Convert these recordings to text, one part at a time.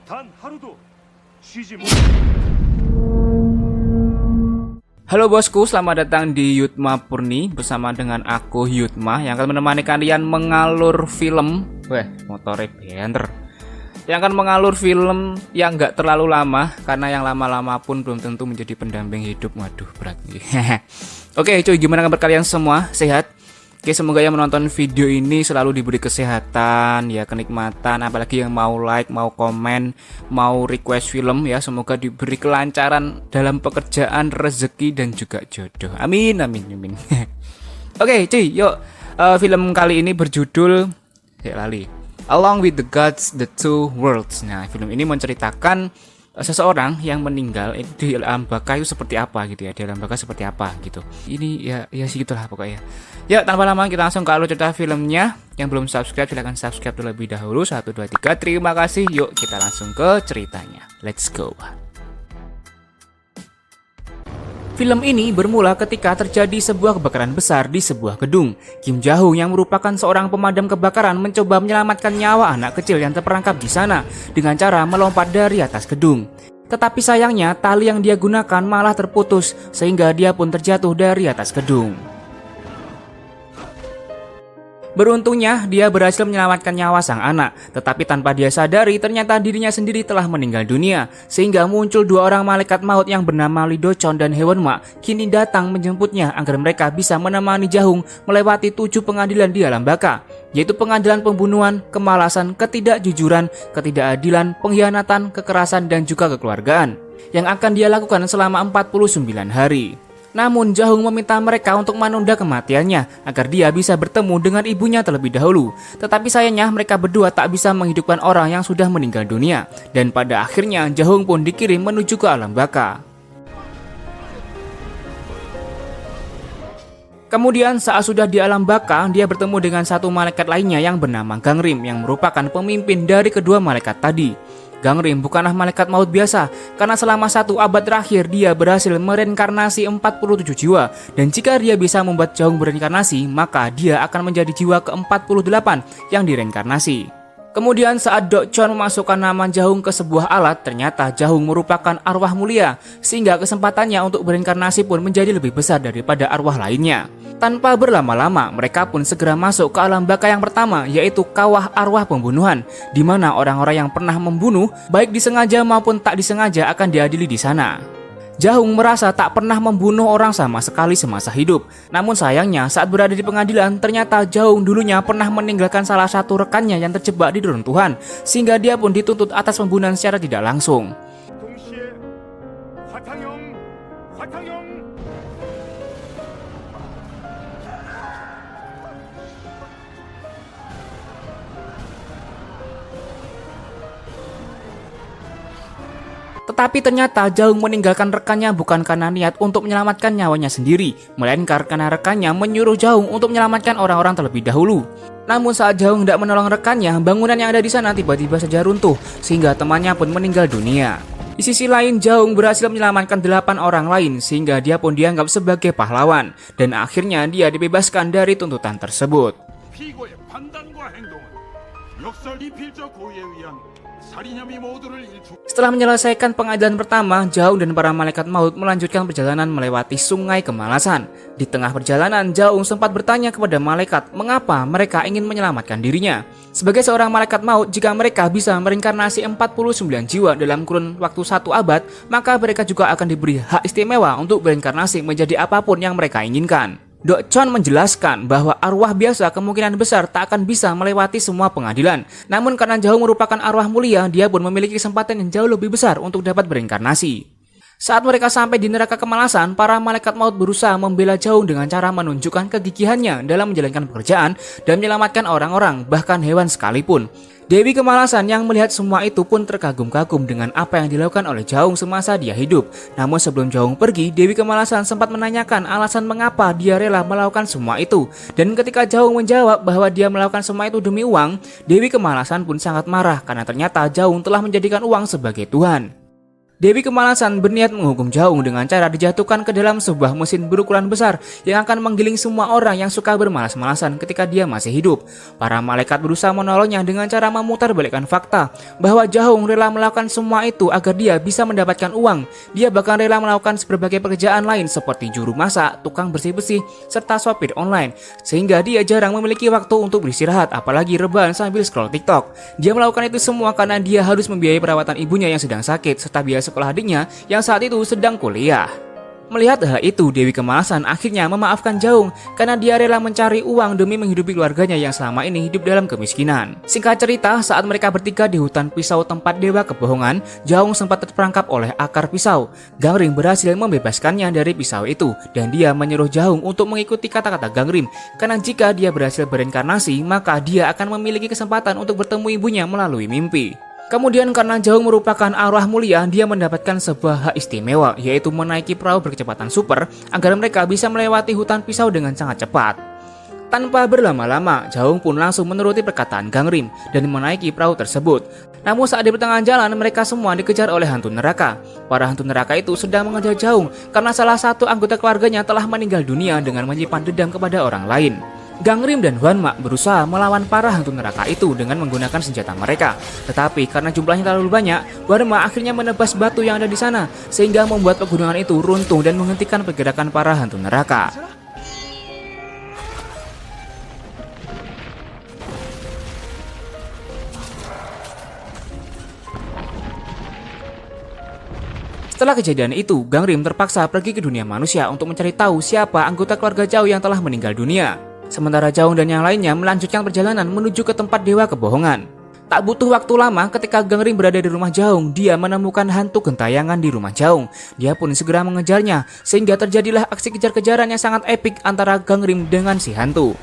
단 하루도 쉬지 못. Halo bosku, selamat datang di Yutma Purni bersama dengan aku Yutma yang akan menemani kalian mengalur film. Motornya banter. Yang akan mengalur film yang nggak terlalu lama karena yang lama-lama pun belum tentu menjadi pendamping hidup. Waduh, berat nih. Oke, cuy, gimana kabar kalian semua? Sehat? Oke, semoga yang menonton video ini selalu diberi kesehatan, ya kenikmatan, apalagi yang mau like, mau komen, mau request film ya, semoga diberi kelancaran dalam pekerjaan, rezeki dan juga jodoh. Amin, amin, amin. Oke, cuy, yuk. Film kali ini berjudul Along with the Gods, the Two Worlds. Nah, film ini menceritakan seseorang yang meninggal di alam baka itu seperti apa gitu ya, di alam baka seperti apa gitu. Ini ya sih gitulah pokoknya. Ya, tanpa lama kita langsung ke alur cerita filmnya. Yang belum subscribe silahkan subscribe terlebih dahulu. 1, 2, 3, terima kasih. Yuk kita langsung ke ceritanya. Let's go. Film ini bermula ketika terjadi sebuah kebakaran besar di sebuah gedung. Kim Ja-hoon yang merupakan seorang pemadam kebakaran mencoba menyelamatkan nyawa anak kecil yang terperangkap di sana dengan cara melompat dari atas gedung. Tetapi sayangnya tali yang dia gunakan malah terputus sehingga dia pun terjatuh dari atas gedung. Beruntungnya, dia berhasil menyelamatkan nyawa sang anak, tetapi tanpa dia sadari ternyata dirinya sendiri telah meninggal dunia, sehingga muncul dua orang malaikat maut yang bernama Lee Do-chon dan Haewon-ma kini datang menjemputnya agar mereka bisa menemani Ja-hoon melewati 7 pengadilan di alam baka, yaitu pengadilan pembunuhan, kemalasan, ketidakjujuran, ketidakadilan, pengkhianatan, kekerasan, dan juga kekeluargaan, yang akan dia lakukan selama 49 hari. Namun Ja-hoon meminta mereka untuk menunda kematiannya agar dia bisa bertemu dengan ibunya terlebih dahulu. Tetapi sayangnya mereka berdua tak bisa menghidupkan orang yang sudah meninggal dunia. Dan pada akhirnya Ja-hoon pun dikirim menuju ke alam baka. Kemudian saat sudah di alam baka, dia bertemu dengan satu malaikat lainnya yang bernama Gangrim yang merupakan pemimpin dari kedua malaikat tadi. Gangrim bukanlah malaikat maut biasa, karena selama 1 abad terakhir dia berhasil mereinkarnasi 47 jiwa, dan jika dia bisa membuat Ja-hoon bereinkarnasi, maka dia akan menjadi jiwa ke-48 yang direinkarnasi. Kemudian saat Do-chon memasukkan nama Ja-hoon ke sebuah alat, ternyata Ja-hoon merupakan arwah mulia, sehingga kesempatannya untuk bereinkarnasi pun menjadi lebih besar daripada arwah lainnya. Tanpa berlama-lama, mereka pun segera masuk ke alam baka yang pertama, yaitu kawah arwah pembunuhan, di mana orang-orang yang pernah membunuh, baik disengaja maupun tak disengaja akan diadili di sana. Ja-hoon merasa tak pernah membunuh orang sama sekali semasa hidup. Namun sayangnya saat berada di pengadilan, ternyata Ja-hoon dulunya pernah meninggalkan salah satu rekannya yang terjebak di reruntuhan, sehingga dia pun dituntut atas pembunuhan secara tidak langsung. 동시에 화탕형. Tetapi ternyata Ja-hoon meninggalkan rekannya bukan karena niat untuk menyelamatkan nyawanya sendiri, melainkan karena rekannya menyuruh Ja-hoon untuk menyelamatkan orang-orang terlebih dahulu. Namun saat Ja-hoon tidak menolong rekannya, bangunan yang ada di sana tiba-tiba saja runtuh, sehingga temannya pun meninggal dunia. Di sisi lain, Ja-hoon berhasil menyelamatkan 8 orang lain, sehingga dia pun dianggap sebagai pahlawan, dan akhirnya dia dibebaskan dari tuntutan tersebut. 피고의 판단과 행동은 역설 이필적 고의에 의한 살인혐의 모두를 일축. Setelah menyelesaikan pengadilan pertama, Ja-hoon dan para malaikat maut melanjutkan perjalanan melewati sungai kemalasan. Di tengah perjalanan, Ja-hoon sempat bertanya kepada malaikat mengapa mereka ingin menyelamatkan dirinya. Sebagai seorang malaikat maut, jika mereka bisa mereinkarnasi 49 jiwa dalam kurun waktu 1 abad, maka mereka juga akan diberi hak istimewa untuk bereinkarnasi menjadi apapun yang mereka inginkan. Do-chon menjelaskan bahwa arwah biasa kemungkinan besar tak akan bisa melewati semua pengadilan. Namun karena Ja-hoon merupakan arwah mulia, dia pun memiliki kesempatan yang jauh lebih besar untuk dapat bereinkarnasi. Saat mereka sampai di neraka kemalasan, para malaikat maut berusaha membela Ja-hoon dengan cara menunjukkan kegigihannya dalam menjalankan pekerjaan dan menyelamatkan orang-orang, bahkan hewan sekalipun. Dewi Kemalasan yang melihat semua itu pun terkagum-kagum dengan apa yang dilakukan oleh Ja-hoon semasa dia hidup. Namun sebelum Ja-hoon pergi, Dewi Kemalasan sempat menanyakan alasan mengapa dia rela melakukan semua itu. Dan ketika Ja-hoon menjawab bahwa dia melakukan semua itu demi uang, Dewi Kemalasan pun sangat marah karena ternyata Ja-hoon telah menjadikan uang sebagai Tuhan. Dewi Kemalasan berniat menghukum Jaung dengan cara dijatuhkan ke dalam sebuah mesin berukuran besar yang akan menggiling semua orang yang suka bermalas-malasan ketika dia masih hidup. Para malaikat berusaha menolongnya dengan cara memutarbalikkan fakta bahwa Jaung rela melakukan semua itu agar dia bisa mendapatkan uang. Dia bahkan rela melakukan berbagai pekerjaan lain seperti juru masak, tukang bersih-bersih, serta sopir online, sehingga dia jarang memiliki waktu untuk beristirahat, apalagi rebahan sambil scroll TikTok. Dia melakukan itu semua karena dia harus membiayai perawatan ibunya yang sedang sakit serta biaya sekolah adiknya yang saat itu sedang kuliah. Melihat hal itu, Dewi Kemalasan akhirnya memaafkan Jaung karena dia rela mencari uang demi menghidupi keluarganya yang selama ini hidup dalam kemiskinan. Singkat cerita, saat mereka bertiga di hutan pisau tempat dewa kebohongan, Jaung sempat terperangkap oleh akar pisau. Gangrim berhasil membebaskannya dari pisau itu dan dia menyuruh Jaung untuk mengikuti kata-kata Gangrim karena jika dia berhasil bereinkarnasi, maka dia akan memiliki kesempatan untuk bertemu ibunya melalui mimpi. Kemudian karena Jaung merupakan arwah mulia, dia mendapatkan sebuah hak istimewa, yaitu menaiki perahu berkecepatan super agar mereka bisa melewati hutan pisau dengan sangat cepat. Tanpa berlama-lama, Jaung pun langsung menuruti perkataan Gangrim dan menaiki perahu tersebut. Namun saat di pertengahan jalan, mereka semua dikejar oleh hantu neraka. Para hantu neraka itu sedang mengejar Jaung karena salah satu anggota keluarganya telah meninggal dunia dengan menyimpan dendam kepada orang lain. Gangrim dan Hwanma berusaha melawan para hantu neraka itu dengan menggunakan senjata mereka. Tetapi karena jumlahnya terlalu banyak, Hwanma akhirnya menebas batu yang ada di sana, sehingga membuat pegunungan itu runtuh dan menghentikan pergerakan para hantu neraka. Setelah kejadian itu, Gangrim terpaksa pergi ke dunia manusia untuk mencari tahu siapa anggota keluarga Jaung yang telah meninggal dunia. Sementara Jaung dan yang lainnya melanjutkan perjalanan menuju ke tempat dewa kebohongan. Tak butuh waktu lama ketika Gangrim berada di rumah Jaung, dia menemukan hantu gentayangan di rumah Jaung. Dia pun segera mengejarnya, sehingga terjadilah aksi kejar-kejaran yang sangat epik antara Gangrim dengan si hantu.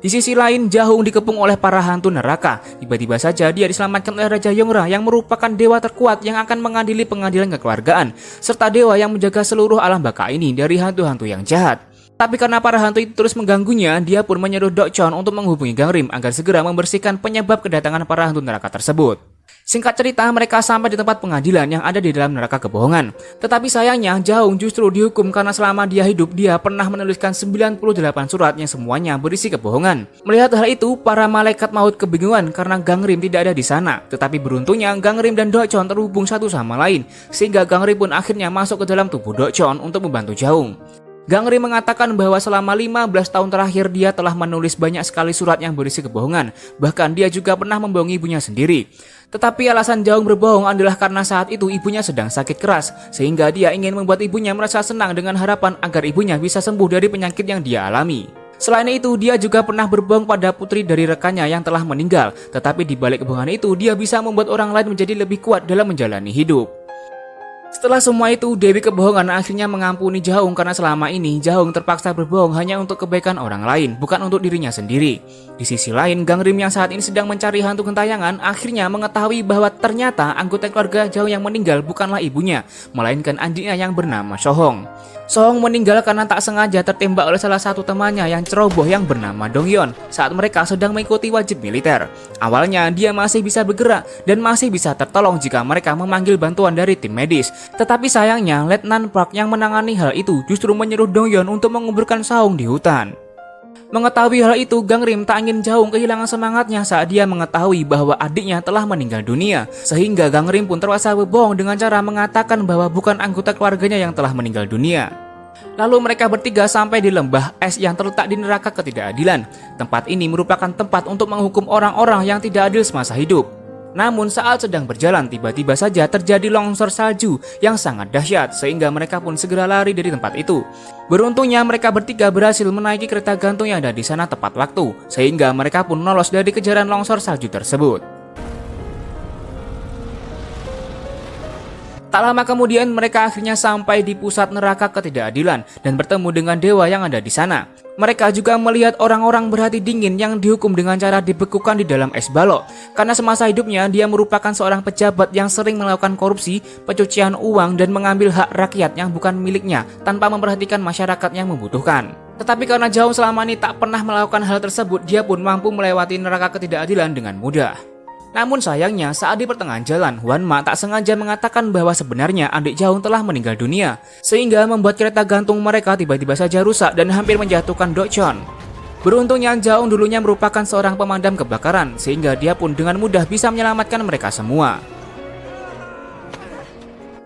Di sisi lain, Jaung dikepung oleh para hantu neraka. Tiba-tiba saja dia diselamatkan oleh Raja Yongra yang merupakan dewa terkuat yang akan mengadili pengadilan kekeluargaan, serta dewa yang menjaga seluruh alam baka ini dari hantu-hantu yang jahat. Tapi karena para hantu itu terus mengganggunya, dia pun menyuruh Dokchon untuk menghubungi Gangrim agar segera membersihkan penyebab kedatangan para hantu neraka tersebut. Singkat cerita, mereka sampai di tempat pengadilan yang ada di dalam neraka kebohongan. Tetapi sayangnya, Jaung justru dihukum karena selama dia hidup, dia pernah menuliskan 98 surat yang semuanya berisi kebohongan. Melihat hal itu, para malaikat maut kebingungan karena Gangrim tidak ada di sana. Tetapi beruntungnya, Gangrim dan Dokchon terhubung satu sama lain, sehingga Gangrim pun akhirnya masuk ke dalam tubuh Dokchon untuk membantu Jaung. Gangrim mengatakan bahwa selama 15 tahun terakhir dia telah menulis banyak sekali surat yang berisi kebohongan. Bahkan dia juga pernah membohongi ibunya sendiri. Tetapi alasan Jaung berbohong adalah karena saat itu ibunya sedang sakit keras, sehingga dia ingin membuat ibunya merasa senang dengan harapan agar ibunya bisa sembuh dari penyakit yang dia alami. Selain itu, dia juga pernah berbohong pada putri dari rekannya yang telah meninggal. Tetapi di balik kebohongan itu, dia bisa membuat orang lain menjadi lebih kuat dalam menjalani hidup. Setelah semua itu, Dewi Kebohongan akhirnya mengampuni Jaung karena selama ini Jaung terpaksa berbohong hanya untuk kebaikan orang lain, bukan untuk dirinya sendiri. Di sisi lain, Gangrim yang saat ini sedang mencari hantu gentayangan akhirnya mengetahui bahwa ternyata anggota keluarga Jaung yang meninggal bukanlah ibunya, melainkan adiknya yang bernama Sohong. Sohong meninggal karena tak sengaja tertembak oleh salah satu temannya yang ceroboh yang bernama Dongyeon saat mereka sedang mengikuti wajib militer. Awalnya dia masih bisa bergerak dan masih bisa tertolong jika mereka memanggil bantuan dari tim medis. Tetapi sayangnya Letnan Park yang menangani hal itu justru menyuruh Dongyeon untuk menguburkan Sohong di hutan. Mengetahui hal itu, Gangrim tak ingin Jaung kehilangan semangatnya saat dia mengetahui bahwa adiknya telah meninggal dunia. Sehingga Gangrim pun terpaksa berbohong dengan cara mengatakan bahwa bukan anggota keluarganya yang telah meninggal dunia. Lalu mereka bertiga sampai di lembah es yang terletak di neraka ketidakadilan. Tempat ini merupakan tempat untuk menghukum orang-orang yang tidak adil semasa hidup. Namun saat sedang berjalan, tiba-tiba saja terjadi longsor salju yang sangat dahsyat sehingga mereka pun segera lari dari tempat itu. Beruntungnya mereka bertiga berhasil menaiki kereta gantung yang ada di sana tepat waktu, sehingga mereka pun lolos dari kejaran longsor salju tersebut. Tak lama kemudian mereka akhirnya sampai di pusat neraka ketidakadilan dan bertemu dengan dewa yang ada di sana. Mereka juga melihat orang-orang berhati dingin yang dihukum dengan cara dibekukan di dalam es balok. Karena semasa hidupnya dia merupakan seorang pejabat yang sering melakukan korupsi, pencucian uang dan mengambil hak rakyat yang bukan miliknya tanpa memperhatikan masyarakat yang membutuhkan. Tetapi karena Jaung selama ini tak pernah melakukan hal tersebut, dia pun mampu melewati neraka ketidakadilan dengan mudah. Namun sayangnya saat di pertengahan jalan, Huan Ma tak sengaja mengatakan bahwa sebenarnya adik Jaung telah meninggal dunia, sehingga membuat kereta gantung mereka tiba-tiba saja rusak dan hampir menjatuhkan Dokchon. Beruntungnya Jaung dulunya merupakan seorang pemadam kebakaran, sehingga dia pun dengan mudah bisa menyelamatkan mereka semua.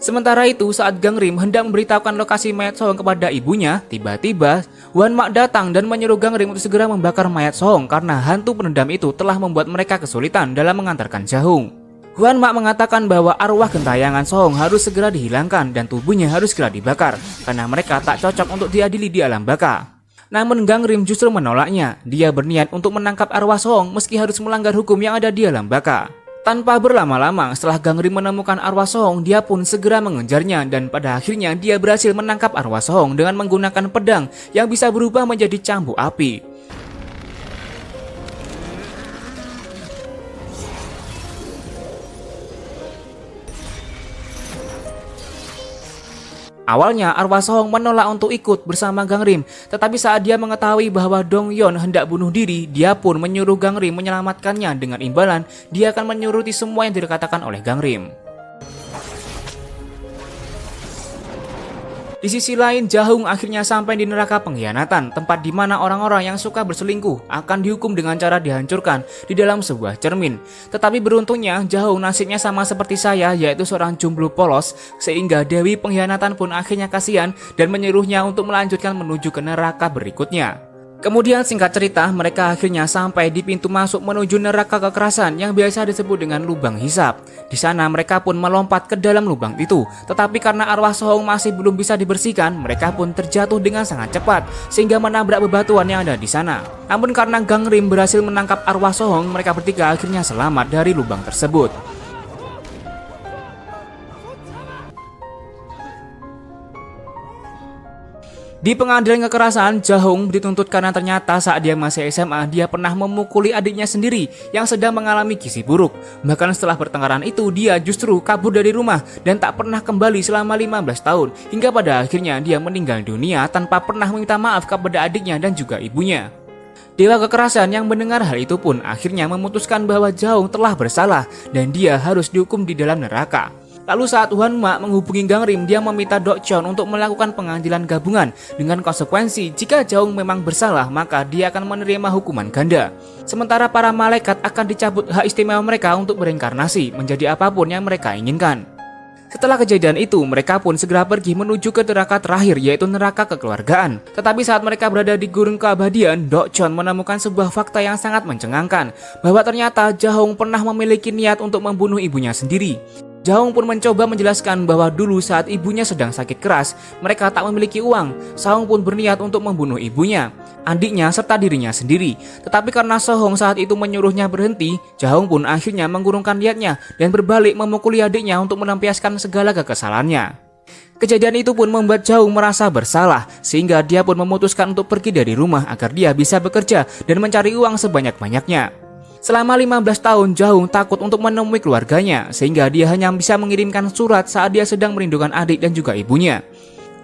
Sementara itu, saat Gang Rim hendak memberitahukan lokasi mayat Sohong kepada ibunya, tiba-tiba Huan Ma datang dan menyuruh Gang Rim untuk segera membakar mayat Sohong karena hantu penendam itu telah membuat mereka kesulitan dalam mengantarkan Jaung. Huan Ma mengatakan bahwa arwah gentayangan Sohong harus segera dihilangkan dan tubuhnya harus segera dibakar karena mereka tak cocok untuk diadili di alam baka. Namun Gang Rim justru menolaknya. Dia berniat untuk menangkap arwah Sohong meski harus melanggar hukum yang ada di alam baka. Tanpa berlama-lama, setelah Gang Rim menemukan arwah Sohong, dia pun segera mengejarnya dan pada akhirnya dia berhasil menangkap arwah Sohong dengan menggunakan pedang yang bisa berubah menjadi cambuk api. Awalnya arwah Sohong menolak untuk ikut bersama Gang Rim, tetapi saat dia mengetahui bahwa Dong Yon hendak bunuh diri, dia pun menyuruh Gang Rim menyelamatkannya dengan imbalan dia akan menyuruti semua yang dikatakan oleh Gang Rim. Di sisi lain, Jaung akhirnya sampai di neraka pengkhianatan, tempat di mana orang-orang yang suka berselingkuh akan dihukum dengan cara dihancurkan di dalam sebuah cermin. Tetapi beruntungnya, Jaung nasibnya sama seperti saya, yaitu seorang jomblo polos, sehingga Dewi pengkhianatan pun akhirnya kasihan dan menyuruhnya untuk melanjutkan menuju ke neraka berikutnya. Kemudian singkat cerita, mereka akhirnya sampai di pintu masuk menuju neraka kekerasan yang biasa disebut dengan lubang hisap. Di sana mereka pun melompat ke dalam lubang itu, tetapi karena arwah Sohong masih belum bisa dibersihkan, mereka pun terjatuh dengan sangat cepat sehingga menabrak bebatuan yang ada di sana. Namun karena Gang Rim berhasil menangkap arwah Sohong, mereka bertiga akhirnya selamat dari lubang tersebut. Di pengadilan kekerasan, Jaung dituntut karena ternyata saat dia masih SMA, dia pernah memukuli adiknya sendiri yang sedang mengalami gizi buruk. Bahkan setelah pertengkaran itu, dia justru kabur dari rumah dan tak pernah kembali selama 15 tahun. Hingga pada akhirnya dia meninggal dunia tanpa pernah meminta maaf kepada adiknya dan juga ibunya. Dewa kekerasan yang mendengar hal itu pun akhirnya memutuskan bahwa Jaung telah bersalah dan dia harus dihukum di dalam neraka. Lalu saat Huan Ma menghubungi Gang Rim, dia meminta Dokchon untuk melakukan pengadilan gabungan dengan konsekuensi jika Jaung memang bersalah maka dia akan menerima hukuman ganda. Sementara para malaikat akan dicabut hak istimewa mereka untuk berinkarnasi menjadi apapun yang mereka inginkan. Setelah kejadian itu, mereka pun segera pergi menuju ke neraka terakhir, yaitu neraka kekeluargaan. Tetapi saat mereka berada di gurun keabadian, Dokchon menemukan sebuah fakta yang sangat mencengangkan, bahwa ternyata Jaung pernah memiliki niat untuk membunuh ibunya sendiri. Jaung pun mencoba menjelaskan bahwa dulu saat ibunya sedang sakit keras, mereka tak memiliki uang. Sohong pun berniat untuk membunuh ibunya, adiknya serta dirinya sendiri. Tetapi karena Sohong saat itu menyuruhnya berhenti, Jaung pun akhirnya mengurungkan niatnya dan berbalik memukuli adiknya untuk melampiaskan segala kekesalannya. Kejadian itu pun membuat Jaung merasa bersalah, sehingga dia pun memutuskan untuk pergi dari rumah agar dia bisa bekerja dan mencari uang sebanyak-banyaknya. Selama 15 tahun, Jaung takut untuk menemui keluarganya, sehingga dia hanya bisa mengirimkan surat saat dia sedang merindukan adik dan juga ibunya.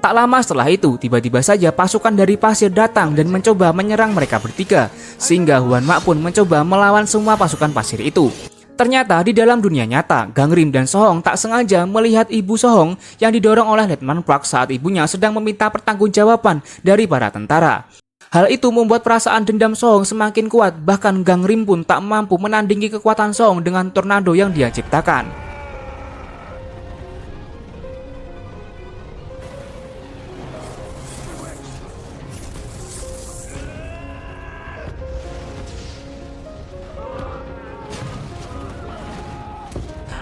Tak lama setelah itu, tiba-tiba saja pasukan dari pasir datang dan mencoba menyerang mereka bertiga, sehingga Huan Ma pun mencoba melawan semua pasukan pasir itu. Ternyata di dalam dunia nyata, Gang Rim dan Sohong tak sengaja melihat ibu Sohong yang didorong oleh Letman Park saat ibunya sedang meminta pertanggungjawaban dari para tentara. Hal itu membuat perasaan dendam Sohong semakin kuat, bahkan Gang Rim pun tak mampu menandingi kekuatan Sohong dengan tornado yang dia ciptakan.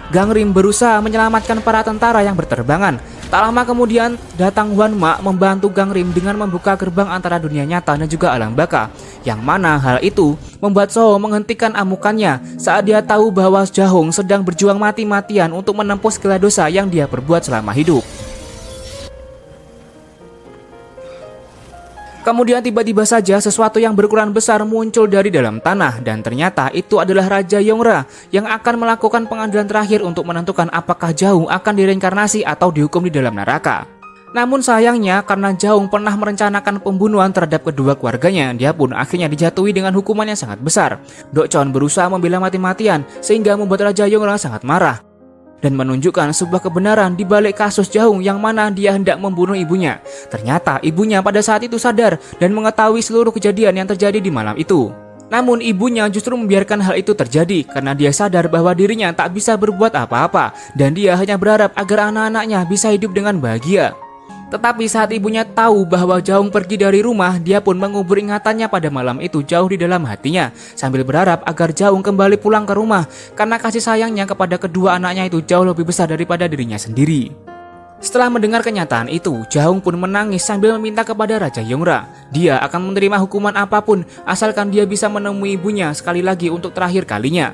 Gang Rim berusaha menyelamatkan para tentara yang berterbangan. Tak lama kemudian datang Huan Ma membantu Gang Rim dengan membuka gerbang antara dunia nyata dan juga alam baka. Yang mana hal itu membuat Sohong menghentikan amukannya saat dia tahu bahwa Jahong sedang berjuang mati-matian untuk menembus segala dosa yang dia perbuat selama hidup. Kemudian tiba-tiba saja sesuatu yang berukuran besar muncul dari dalam tanah dan ternyata itu adalah Raja Yongra yang akan melakukan pengadilan terakhir untuk menentukan apakah Jahong akan direinkarnasi atau dihukum di dalam neraka. Namun sayangnya karena Jahong pernah merencanakan pembunuhan terhadap kedua keluarganya, dia pun akhirnya dijatuhi dengan hukuman yang sangat besar. Dokchon berusaha membela mati-matian sehingga membuat Raja Yongra sangat marah dan menunjukkan sebuah kebenaran di balik kasus Jahong yang mana dia hendak membunuh ibunya. Ternyata ibunya pada saat itu sadar dan mengetahui seluruh kejadian yang terjadi di malam itu. Namun ibunya justru membiarkan hal itu terjadi karena dia sadar bahwa dirinya tak bisa berbuat apa-apa dan dia hanya berharap agar anak-anaknya bisa hidup dengan bahagia. Tetapi saat ibunya tahu bahwa Jahong pergi dari rumah, dia pun mengubur ingatannya pada malam itu jauh di dalam hatinya, sambil berharap agar Jahong kembali pulang ke rumah, karena kasih sayangnya kepada kedua anaknya itu jauh lebih besar daripada dirinya sendiri. Setelah mendengar kenyataan itu, Jahong pun menangis sambil meminta kepada Raja Yongra. Dia akan menerima hukuman apapun, asalkan dia bisa menemui ibunya sekali lagi untuk terakhir kalinya.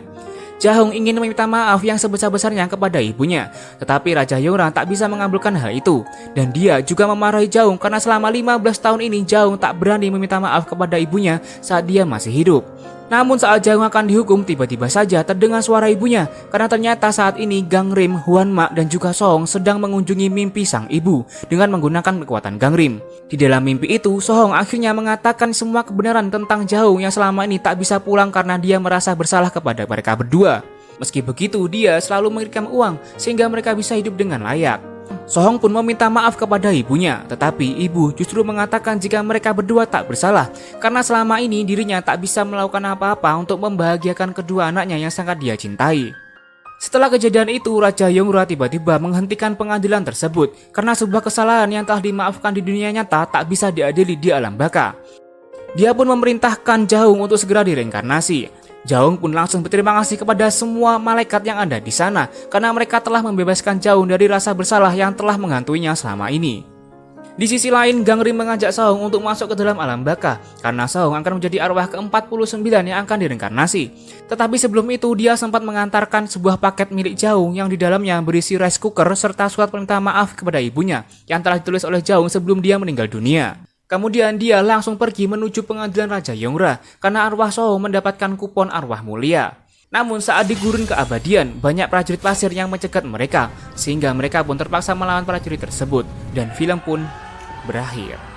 Jahong ingin meminta maaf yang sebesar-besarnya kepada ibunya, tetapi Raja Yongra tak bisa mengabulkan hal itu. Dan dia juga memarahi Jahong karena selama 15 tahun ini Jahong tak berani meminta maaf kepada ibunya saat dia masih hidup. Namun saat Jahong akan dihukum, tiba-tiba saja terdengar suara ibunya, karena ternyata saat ini Gangrim, Hwanma, dan juga Sohong sedang mengunjungi mimpi sang ibu dengan menggunakan kekuatan Gangrim. Di dalam mimpi itu, Sohong akhirnya mengatakan semua kebenaran tentang Jahong yang selama ini tak bisa pulang karena dia merasa bersalah kepada mereka berdua. Meski begitu, dia selalu mengirimkan uang sehingga mereka bisa hidup dengan layak. Sohong pun meminta maaf kepada ibunya, tetapi ibu justru mengatakan jika mereka berdua tak bersalah karena selama ini dirinya tak bisa melakukan apa-apa untuk membahagiakan kedua anaknya yang sangat dia cintai. Setelah kejadian itu, Raja Yongra tiba-tiba menghentikan pengadilan tersebut karena sebuah kesalahan yang telah dimaafkan di dunia nyata tak bisa diadili di alam baka. Dia pun memerintahkan Jahong untuk segera direinkarnasi. Jahong pun langsung berterima kasih kepada semua malaikat yang ada di sana karena mereka telah membebaskan Jahong dari rasa bersalah yang telah menghantuinya selama ini. Di sisi lain, Gangrim mengajak Sohong untuk masuk ke dalam alam baka karena Sohong akan menjadi arwah ke-49 yang akan direinkarnasi. Tetapi sebelum itu dia sempat mengantarkan sebuah paket milik Jahong yang di dalamnya berisi rice cooker serta surat permintaan maaf kepada ibunya yang telah ditulis oleh Jahong sebelum dia meninggal dunia. Kemudian dia langsung pergi menuju pengadilan Raja Yongra karena arwah Sohong mendapatkan kupon arwah mulia. Namun saat di gurun keabadian, banyak prajurit pasir yang mencegat mereka sehingga mereka pun terpaksa melawan prajurit tersebut dan film pun berakhir.